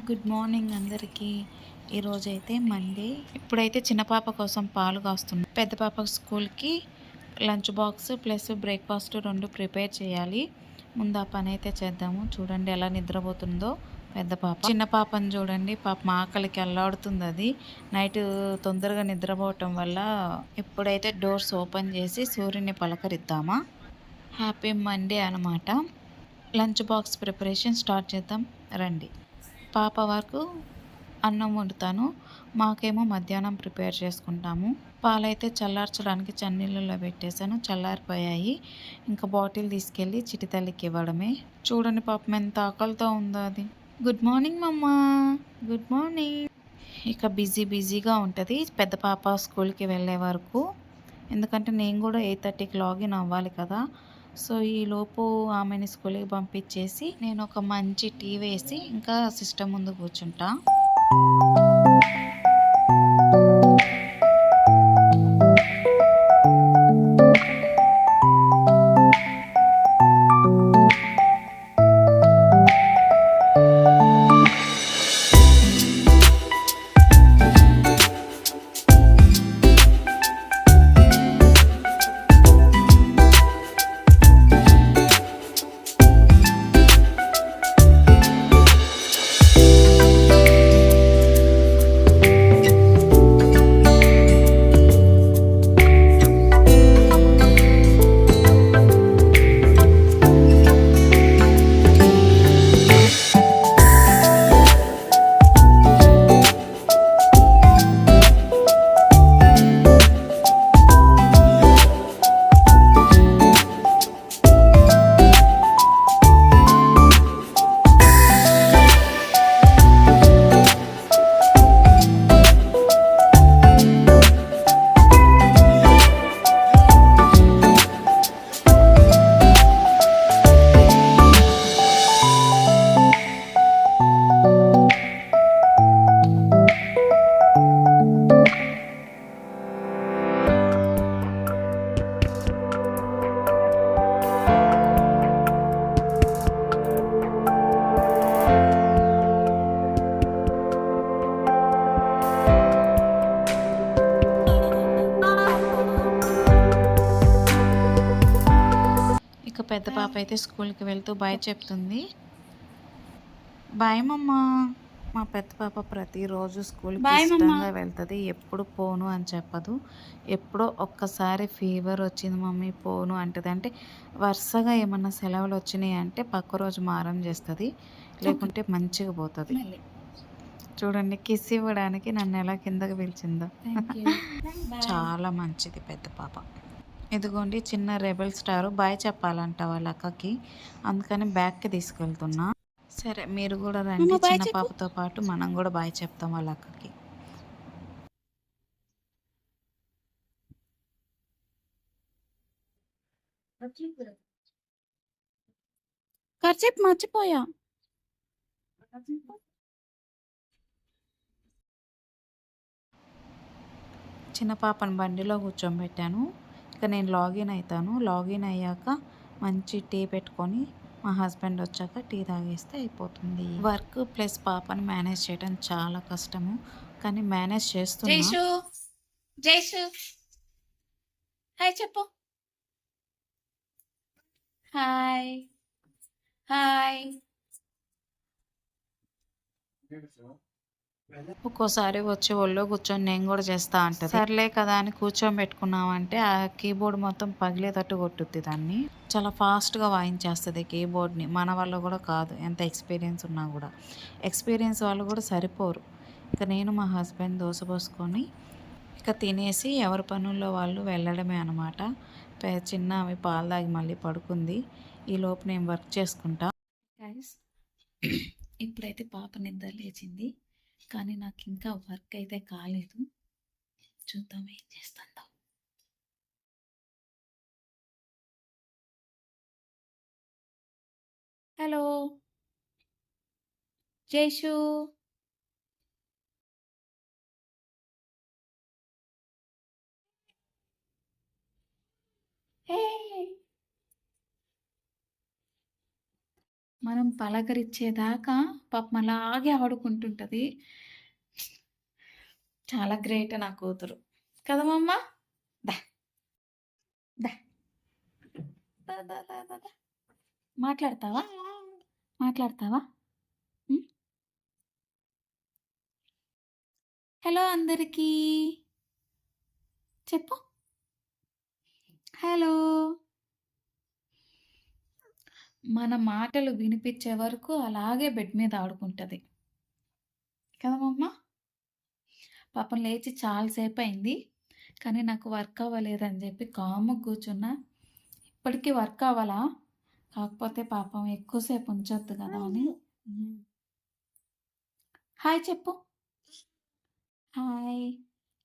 Good morning అందరికీ. ఈరోజైతే Monday. ఇప్పుడైతే చిన్న పాప కోసం పాలు కాస్తున్నా. పెద్ద పాప స్కూల్కి lunch box plus breakfast 2 prepare చేయాలి. ముందు ఆ పని అయితే చేద్దాము. చూడండి ఎలా నిద్రపోతుందో పెద్ద పాప. చిన్న పాపని చూడండి, పాప ఆకలికి అల్లాడుతుంది. అది నైట్ తొందరగా నిద్రపోవటం వల్ల ఇప్పుడైతే డోర్స్ ఓపెన్ చేసి సూర్యుని పలకరిద్దామా. హ్యాపీ మండే అనమాట. లంచ్ బాక్స్ ప్రిపరేషన్ స్టార్ట్ చేద్దాం రండి. పాప వరకు అన్నం వండుతాను, మాకేమో మధ్యాహ్నం ప్రిపేర్ చేసుకుంటాము. పాలైతే చల్లార్చడానికి చన్నీళ్ళలో పెట్టేశాను, చల్లారిపోయాయి. ఇంకా బాటిల్ తీసుకెళ్ళి చిటి తల్లికి ఇవ్వడమే. చూడండి పాపం ఎంత ఆకలితో ఉందో అది. గుడ్ మార్నింగ్ మమ్మా, గుడ్ మార్నింగ్. ఇక బిజీగా ఉంటుంది పెద్ద పాప స్కూల్కి వెళ్ళే వరకు. ఎందుకంటే నేను కూడా 8:30కి లాగిన్ అవ్వాలి కదా. సో ఈలోపు ఆమెని స్కూల్కి పంపించేసి నేను ఒక మంచి టీ వేసి ఇంకా సిస్టమ్ ముందు కూర్చుంటా. ఇక పెద్ద పాప అయితే స్కూల్కి వెళ్తూ బాయ్ చెప్తుంది. బాయ్ మమ్మా. మా పెద్ద పాప ప్రతిరోజు స్కూల్కి ఇష్టంగా వెళ్తుంది, ఎప్పుడు పోను అని చెప్పదు. ఎప్పుడో ఒక్కసారి ఫీవర్ వచ్చింది మమ్మీ పోను అంటది. అంటే వరుసగా ఏమన్నా సెలవులు వచ్చినాయి అంటే పక్క రోజు మారం చేస్తుంది, లేకుంటే మంచిగా పోతుంది. చూడండి కిస్ ఇవ్వడానికి నన్ను ఎలా కిందకి పిలిచిందో. చాలా మంచిది పెద్ద పాప. ఇదిగోండి చిన్న రెబల్ స్టారు బాయ్ చెప్పాలంట వాళ్ళ అక్కకి, అందుకని బ్యాగ్కి తీసుకెళ్తున్నా. సరే మీరు కూడా రండి, చిన్న పాపతో పాటు మనం కూడా బాయ్ చెప్తాం వాళ్ళ అక్కకి. కర్చీప్ మర్చిపోయా. చిన్న పాపను బండిలో కూర్చోబెట్టాను. ఇక నేను లాగిన్ అవుతాను. లాగిన్ అయ్యాక మంచి టీ పెట్టుకొని మా హస్బెండ్ వచ్చాక టీ తాగేస్తే అయిపోతుంది. వర్క్ ప్లస్ పాపను మేనేజ్ చేయడం చాలా కష్టము, కానీ మేనేజ్ చేస్తున్నా. జైషు హాయ్ చెప్పు. Hi hi. ఒక్కోసారి వచ్చి ఒళ్ళో కూర్చొని నేను కూడా చేస్తా అంటది. సర్లే కదా అని కూర్చోబెట్టుకున్నామంటే ఆ కీబోర్డ్ మొత్తం పగిలేటట్టు కొట్టుద్ది దాన్ని. చాలా ఫాస్ట్గా వాయించేస్తుంది కీబోర్డ్ని. మన వల్ల కూడా కాదు, ఎంత ఎక్స్పీరియన్స్ ఉన్నా కూడా. ఎక్స్పీరియన్స్ వాళ్ళు కూడా సరిపోరు. ఇక నేను మా హస్బెండ్ దోశ పోసుకొని ఇక తినేసి ఎవరి పనుల్లో వాళ్ళు వెళ్ళడమే అనమాట. చిన్న ఆమె పాలు తాగి మళ్ళీ పడుకుంది. ఈలోపు నేను వర్క్ చేసుకుంటా. ఇప్పుడైతే పాప నిద్ర లేచింది, కానీ నాకు ఇంకా వర్క్ అయితే కాలేదు. చూద్దాం ఏం చేస్తుందో. హలో జైషు. మనం పలకరించేదాకా పాపం అలాగే ఆడుకుంటుంటది. చాలా గ్రేట్ నా కూతురు. కదా మమ్మ? దా! దా! దా! దా! దా! దా! దా! మాట్లాడతావా? మాట్లాడతావా? హ్మ్. హలో అందరికీ. చెప్పు. హలో. మన మాటలు వినిపించే వరకు అలాగే బెడ్ మీద ఆడుకుంటది. కదా మమ్మ? పాపం లేచి చాలా సేపయింది. కానీ నాకు వర్క్ అవ్వలేదని జెప్పి కామ్‌గా కూర్చున్నా. ఇప్పటికి వర్క్ అవ్వలా. కాకపోతే పాపం ఎక్కువ సేపు ఉంచొద్దు గదా అని. హ్మ్. హాయ్ చెప్పు. హాయ్.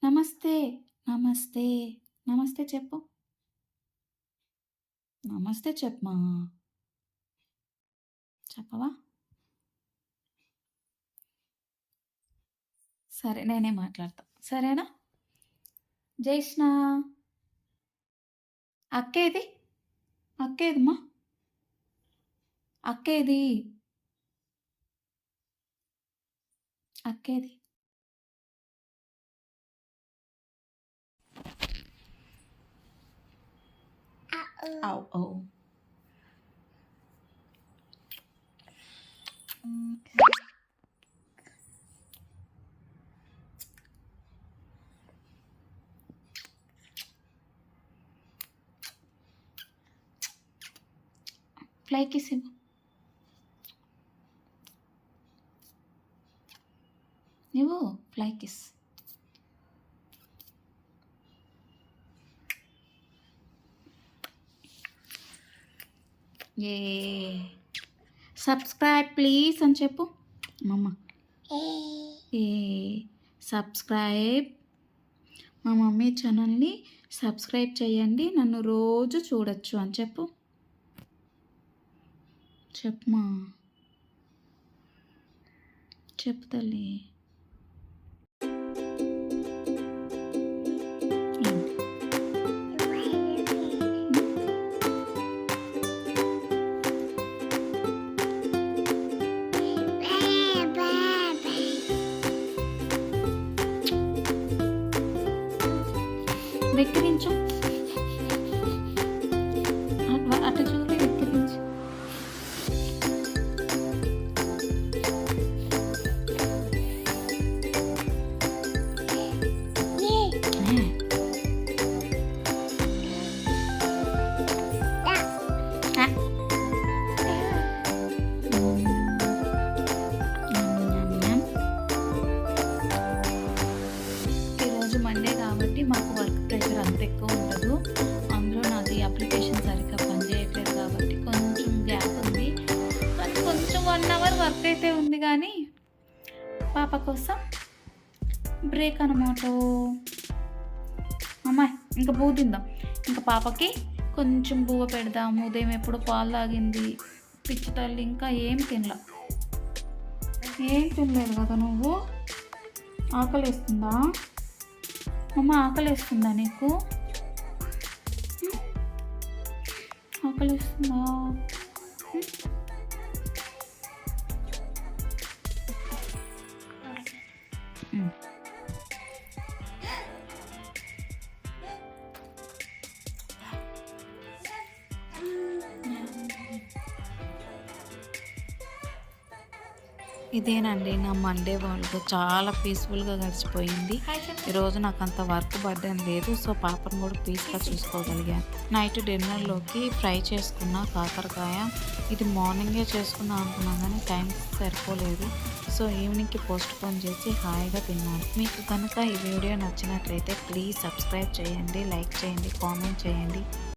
నమస్తే. నమస్తే. నమస్తే చెప్పు. నమస్తే చెప్పుమా. చెప్పవా? సరే నేనే మాట్లాడతా. సరేనా? జైష్నా. అక్కేది? అక్కేదిమ్మా? అక్కేది? అక్కేది? అవ్ ఓహ్! ఫ్లై కిస్ ఇవ్వు. ఇవ్వు fly kiss. A subscribe please అని చెప్పు. మమ్మ. ఏ సబ్స్క్రైబ్. మా మమ్మీ ఛానల్ని సబ్స్క్రైబ్ చేయండి. నన్ను రోజు చూడొచ్చు అని చెప్పు. చెప్పుమా. చెప్పు తల్లి. ఏంటి? వెక్కిరించు. అటు చూడు వెక్కిరించు. ఈరోజు మండే కాబట్టి మాకు వర్క్ ప్రెషర్ అంత ఎక్కువ ఉండదు. అందులో నాది అప్లికేషన్ సరిగ్గా పనిచేయట్లేదు కాబట్టి కొంచెం గ్యాప్ ఉంది. కానీ కొంచెం 1 అవర్ వర్క్ అయితే ఉంది కానీ పాప కోసం బ్రేక్ అనమాట. అమ్మాయి ఇంకా బువ్వ తిందాం. ఇంకా పాపకి కొంచెం బువ్వ పెడదాము. ఉదయం ఎప్పుడు పాలు తాగింది. పిచ్చి తల్లి ఇంకా ఏం తినలా. ఏం తినలేదు కదా నువ్వు. ఆకలేస్తుందా? అమ్మ ఆకలేస్తుందా నీకు? ఆకలేస్తుందా? ఇదేనండి నా మండే వాళ్ళు చాలా పీస్ఫుల్గా గడిచిపోయింది. ఈరోజు నాకు అంత వర్క్ బర్డెన్ లేదు. సో పాపను కూడా పీస్గా చూసుకోగలిగాను. నైట్ డిన్నర్లోకి ఫ్రై చేసుకున్న కాకరకాయ. ఇది మార్నింగే చేసుకుందాం అనుకున్నాను కానీ టైం సరిపోలేదు. సో ఈవినింగ్కి పోస్ట్ పోన్ చేసి హాయిగా తిన్నాను. మీకు కనుక ఈ వీడియో నచ్చినట్లయితే ప్లీజ్ సబ్స్క్రైబ్ చేయండి, లైక్ చేయండి, కామెంట్ చేయండి.